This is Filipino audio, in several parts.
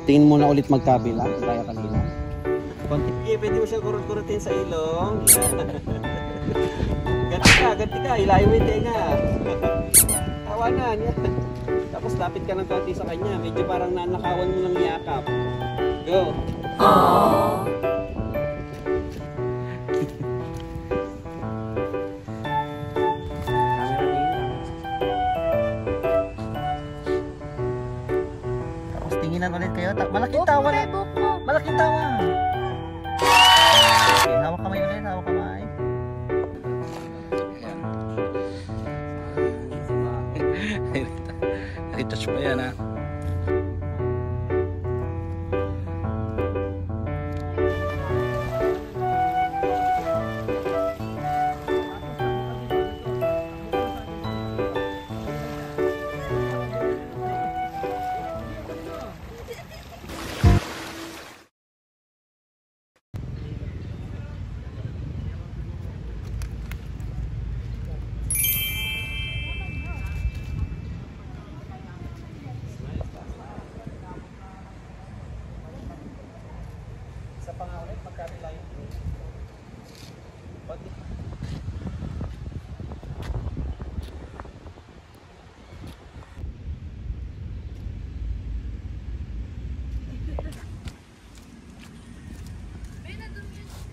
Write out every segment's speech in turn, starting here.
Tingin mo na ulit magkabila, gaya kanina. Okay, pwede mo siya kurut-kurutin sa ilong. Ganti ka, ilayo mo yung tenga. Tawanan, yan. Tapos lapit ka ng konti sa kanya. Medyo parang nanakawan mo ng yakap. Go! Aww. Tinginan ulit kayo. Malaking tawa na. Malaking tawa. Okay, hawak kamay ulit. Hawak kamay. Retouch pa yan ha. Sa pangalit, magkabila yun.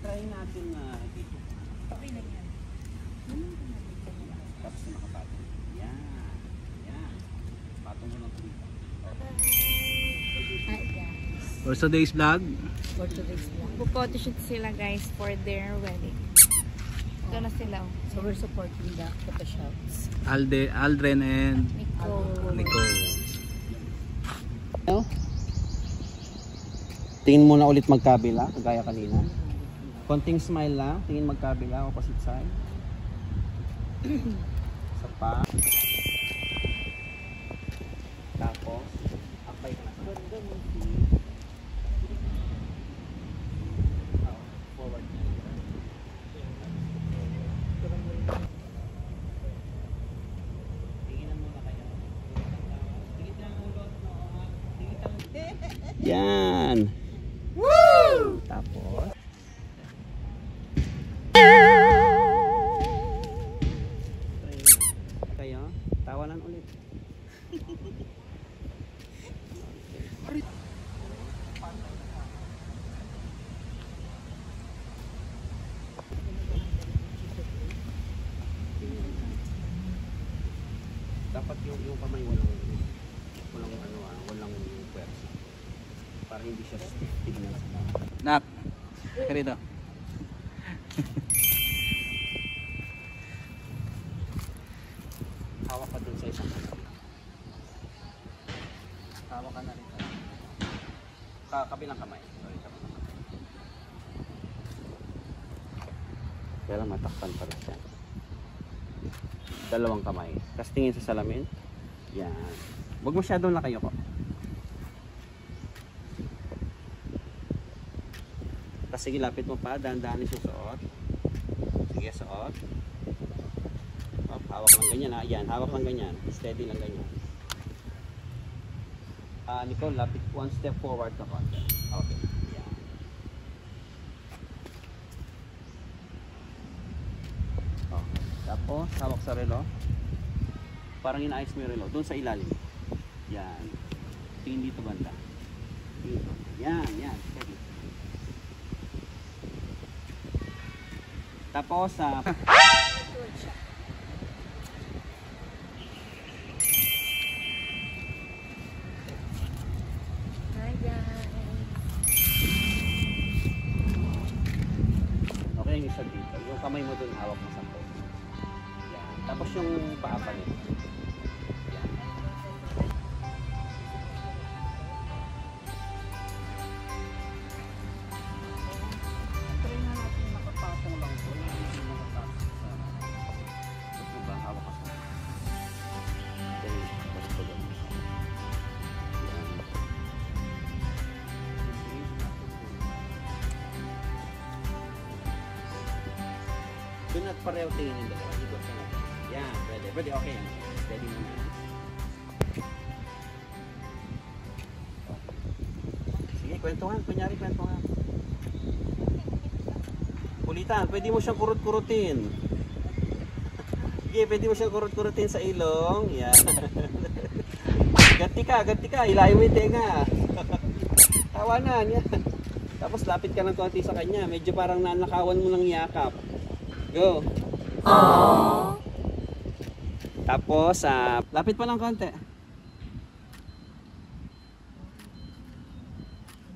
Try natin na dito. Okay na yan. Tapos na makapatong. Yan. Yan. Patong mo lang dito. Hi guys. For today's vlog, For today's vlog. Pupotoshoot sila guys for their wedding. Ito na sila. So we're supporting the photoshops. Aldrin and Nico. Tingin mo na ulit magkabila, gaya kanina. Konting smile lang. Tingin magkabila, opposite side. Sa pa. Tapos, apply ka na. Forward. Tinginan muna kayo. Tingin lang ulo. Yan. Woo! Tapos. Kayo, tawanan ulit. Dapat yung kamay walang pwersa. Para hindi siya stiff tignan sa mga. Nak, ka rito. Hawak ka dun sa isang kamay. Hawak ka na rin. Kabilang kamay. Sorry, kabilang kamay. Kaya lang matakpan pa rin siya. Dalawang kamay. Tapos tingin sa salamin. Yan. Huwag masyadong lakayo ko. Tapos sige, lapit mo pa. Dahan-dahan susuot. Sige, suot. Hawak lang ganyan ha. Yan, hawak lang ganyan. Steady lang ganyan. Nicole, lapit one step forward ka konti. Okay. Yan. Okay. Tapos, hawak sa relo. Parang inaayos mo yung relo. Doon sa ilalim. Yan. Tingin dito banda. Dito. Yan, yan. Steady. Tapos, Hi guys. okay yung isa dito. Yung kamay mo dun, hawak mo sa po. Yan. Tapos yung paa pa rin. Yan. Try na natin makapatong lang po. Hindi makapasok sa... Ito ba? Hawak ka sa... Okay. Balik ko dun. Yan. Do not pareho tingin yung dalawa. Ikot ka na. Yan, pwede. Pwede, okay. Steady mo na. kwentuhan. Kunyari, kwentuhan. Kulitan, pwede mo siyang kurut-kurutin. Sige, pwede mo siyang kurut-kurutin sa ilong. Yan. Ganti ka. Hilahin mo yung tenga. Tawanan, yan. Tapos lapit ka ng konti sa kanya. Medyo parang nanakawan mo ng yakap. Go. Aww. Tapos, lapit pa ng konti.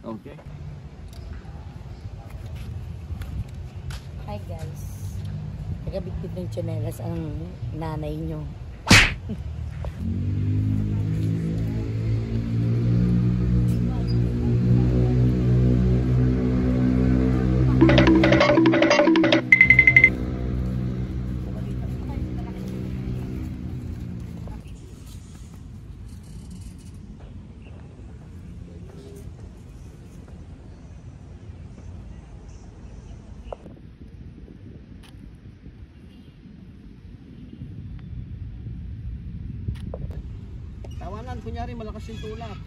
Okay. Hi guys. Nagabitbit ng tsinelas ang nanay nyo. Tawanan, kunyari malakas yung tulak.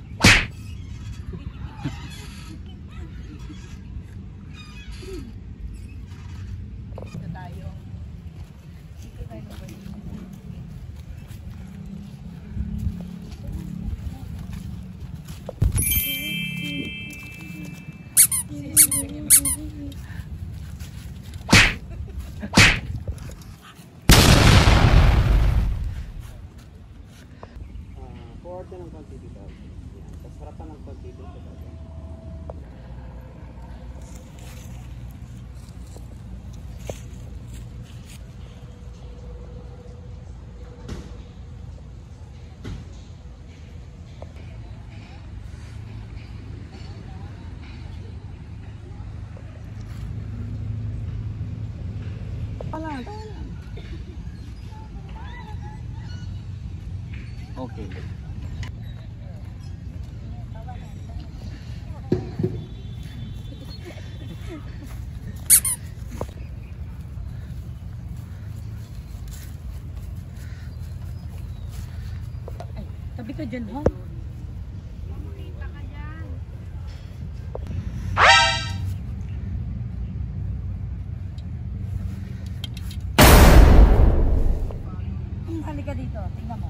Forward ka ng konti dito. Yan. Tapos harapan ng konti dito. Tawanan. Okay. Ay, tabi ka dyan, ha? Halika dito, tingnan mo.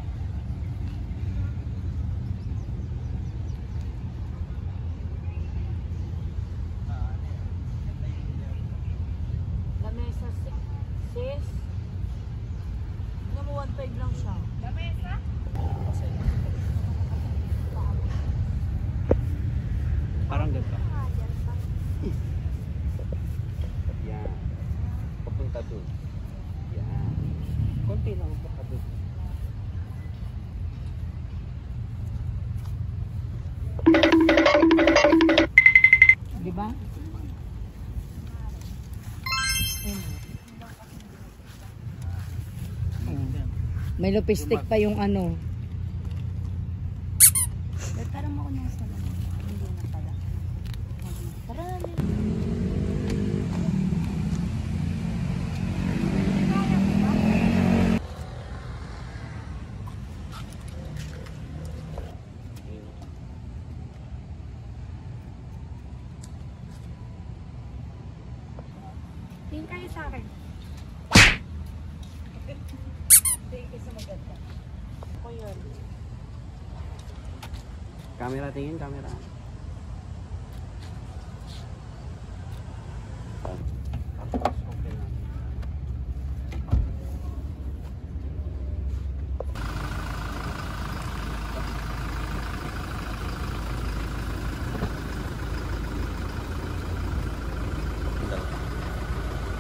Lamesa 6, sis. Tingnan mo, 1.5 lang siya. Lamesa? Parang ganito. Yan. Papunta doon. Yan. Konti lang baka doon. Di ba? May lopistik pa yung ano. Parang ako nang sa lang. Hindi na pala. Tara na. Tingin kayo sa akin. Tingin kayo sa maganda. Ako yun. Camera, tingin, camera. Tapos, okay na.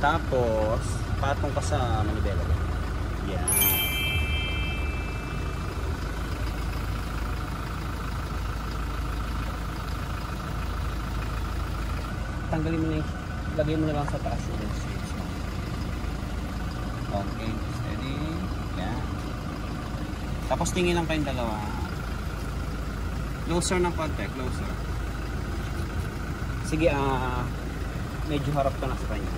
Tapos, patong ka sa manibela. Yan. Tanggalin mo na yung, lagay mo na lang sa taas yung switch mo. Okay, steady. Yan. Tapos tingin lang kayong dalawa. Closer ng konti, closer. Sige, medyo harap ka na sa kanya.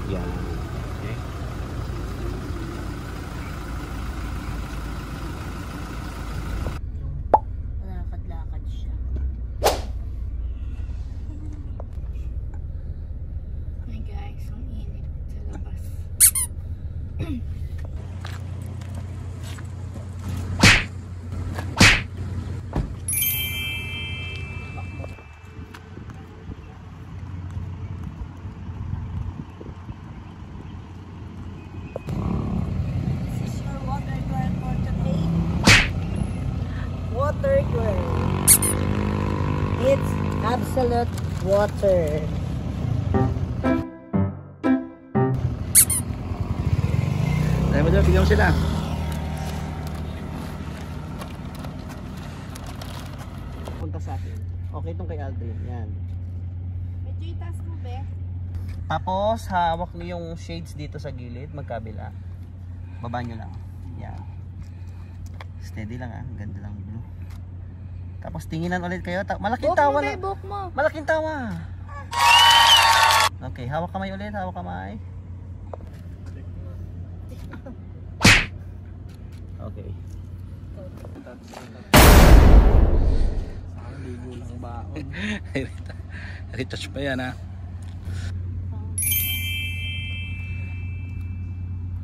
Yan. Okay. Lakad-lakad siya. Absolute water. Tayo mo dyan, bigyan mo sila. Punta sa akin. Okay itong kay Aldrin. Yan. Medyo itaas mo, be. Tapos, hawak niyo yung shades dito sa gilid, magkabila. Baba nyo lang. Yan. Steady lang ah. Ganda lang blue. Tapos tinginan ulit kayo. Malaking tawa na. Buhok mo. Malaking tawa. Okay, hawak kamay ulit. Hawak kamay. Okay. Ligo lang baon. Retouch pa yan ha.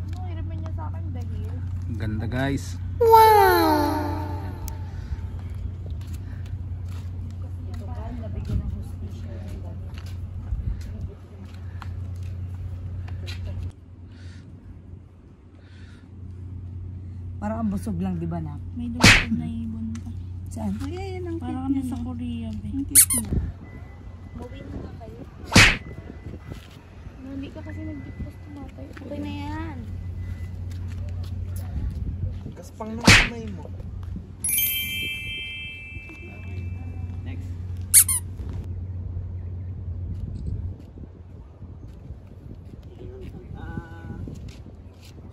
Ano, hiramin niya sa akin dahil. Ang ganda guys. Parang ang busog lang, di ba na? May dumatid na ibon pa. Saan? Ay, ayan ang Parang kami sa Korea, be. Mawin na kayo. No, hindi ka kasi nag-depost tumatay. Okay na yan. Gaspang ng kamay mo. Next.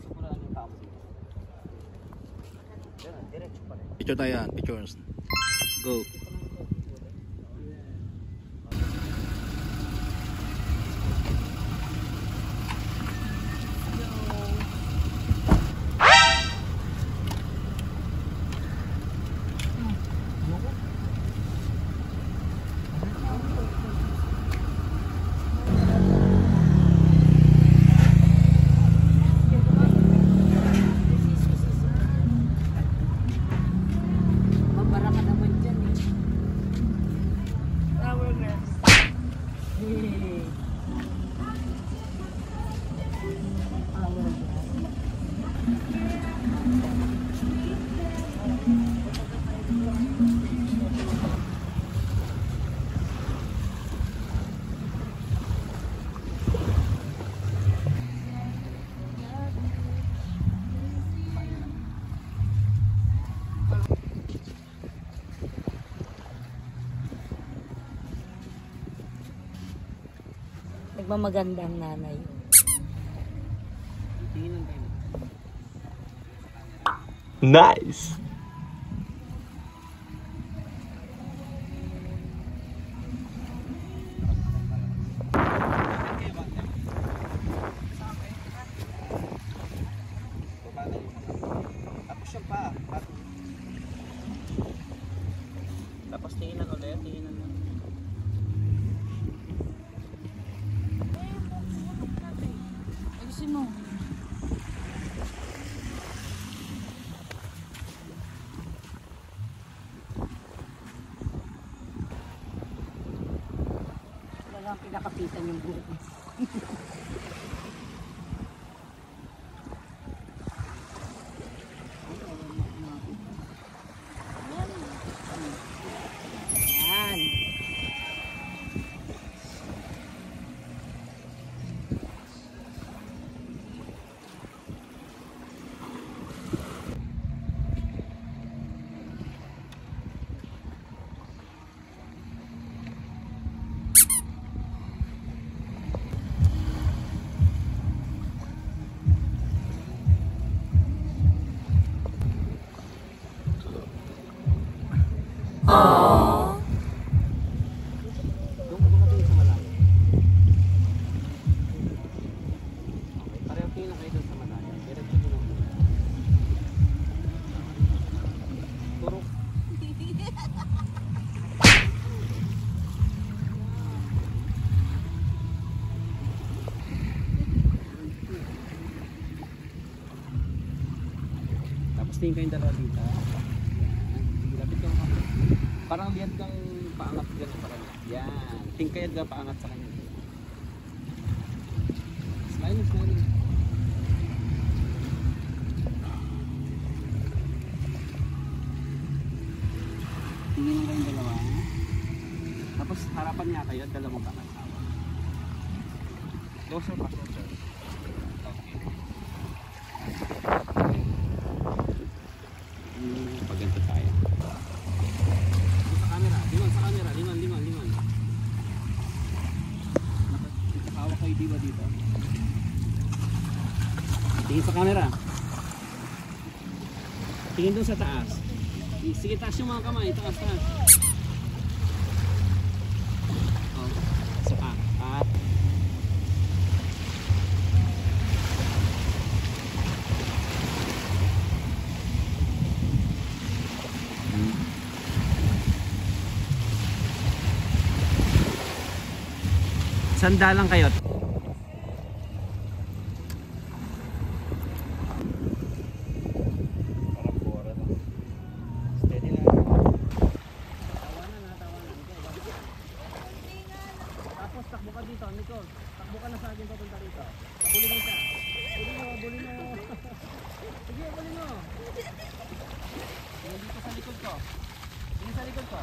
Sumuraan yung tao dito. Diretso pa rin. Picture tayo yan. Pictures. Go. Mabara ka naman dyan eh. Flower girls. Hey. Power. Nagmamaganda ang nanay. Tingin kayo. Nice. Tapos yung pa. Tapos tinginan ulit. Tinginan mo. Ayusin mo. Talagang pinakapitan yung buhok mo. Yan. Doon ka tingin sa malayo. Pareho tingin na kayo doon sa malayo. Diretso doon ako. Turok. Tapos tingin kayong dalawa dito. Sige, lapit kang kapit. Parang lihat kang paangat dyan sa kanya. Yan. Tingin kayo dyan paangat sa kanya. Smiling, smiling. Tingin kayong dalawa. Tapos harapan niya kayo, dalawang kakasawa. Closer pa, closer. Okay. Pag ganito tayo. Sa camera, lingon sa camera, lingon. Nakahawak kayo diba dito? Tingin sa camera. Tingin dun sa taas. Sige, taas yung mga kamay, taas. Oh, saka. Sanda lang kayo. Steady lang. Tawanan. Tapos takbo ka dito, Nicole. Takbo ka na sa akin papunta rito. Abulin mo siya. Abulin mo. Sige, abulin mo. Tingin dito sa likod ko. Tingin sa likod ko.